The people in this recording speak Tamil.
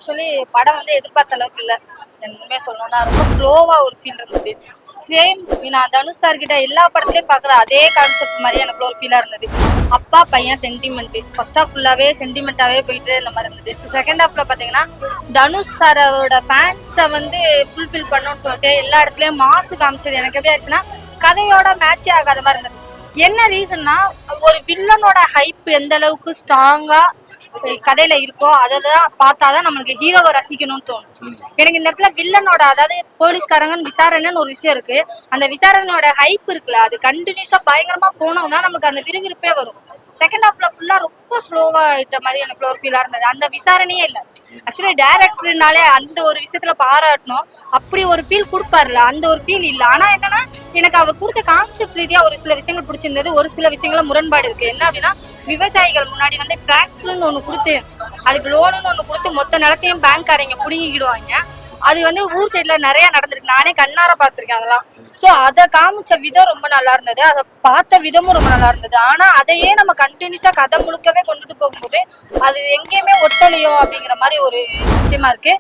ஆக்சுவலி படம் வந்து எதிர்பார்த்த அளவுக்கு இல்லை. உண்மையை சொல்லணும்னா ரொம்ப ஸ்லோவா ஒரு ஃபீல் இருந்தது. சேம் நான் தனுஷ் சார் கிட்ட எல்லா படத்துலயும் பாக்குற அதே கான்செப்ட் மாதிரி எனக்கு ஒரு ஃபீலா இருந்தது. அப்பா பையன் சென்டிமெண்ட் ஃபர்ஸ்ட் ஹாஃப் ஃபுல்லாவே சென்டிமெண்டாவே போயிட்டு இந்த மாதிரி இருந்தது. செகண்ட் ஹாஃப்ல பாத்தீங்கன்னா தனுஷ் சாரோட ஃபேன்ஸை வந்து ஃபுல்ஃபில் பண்ணணும்னு சொல்லிட்டு எல்லா இடத்துலயும் மாசு காமிச்சது எனக்கு எப்படி ஆச்சுன்னா கதையோட மேட்சே ஆகாத மாதிரி இருந்தது. என்ன ரீசன்னா ஒரு வில்லனோட ஹைப் எந்த அளவுக்கு ஸ்ட்ராங்கா கதையில இருக்கோ அதான் பார்த்தாதான் நம்மளுக்கு ஹீரோவை ரசிக்கணும்னு தோணும். எனக்கு இந்த இடத்துல வில்லனோட அதாவது போலீஸ்காரங்கன்னு விசாரணைன்னு ஒரு விஷயம் இருக்கு. அந்த விசாரணையோட ஹைப் இருக்குல்ல அது கண்டினியூஸா பயங்கரமா போனோம்னா நமக்கு அந்த விறுவிறுப்பே வரும். செகண்ட் ஹாஃப்ல ஃபுல்லா ரொம்ப ஸ்லோவா ஆயிட்ட மாதிரி எனக்கு ஒரு ஃபீலா இருந்தது. அந்த விசாரணையே இல்லை. ஆக்சுவலி டைரக்டர்னாலே அந்த ஒரு விஷயத்துல பாராட்டணும். அப்படி ஒரு ஃபீல் கொடுப்பாருல அந்த ஒரு ஃபீல் இல்லை. ஆனா என்னன்னா எனக்கு அவர் கொடுத்த கான்செப்ட் ரீதியா ஒரு சில விஷயங்கள் பிடிச்சிருந்தது. ஒரு சில விஷயங்கள முரண்பாடு இருக்கு. என்ன அப்படின்னா விவசாயிகள் முன்னாடி வந்து டிராக்டர்னு ஒண்ணு கொடுத்து அதுக்கு லோனுன்னு ஒண்ணு கொடுத்து மொத்த நிலத்தையும் பேங்க்காரங்க புடுங்கிக்கிடுவாங்க. அது வந்து ஊர் சைட்ல நிறைய நடந்திருக்கு. நானே கண்ணார பார்த்திருக்கேன் அதெல்லாம். ஸோ அதை காமிச்ச விதம் ரொம்ப நல்லா இருந்தது. அதை பார்த்த விதமும் ரொம்ப நல்லா இருந்தது. ஆனா அதையே நம்ம கண்டினியூஸா கதை முழுக்கவே கொண்டுட்டு போகும்போது அது எங்கேயுமே ஒட்டலையோ அப்படிங்கிற மாதிரி ஒரு விஷயமா இருக்கு.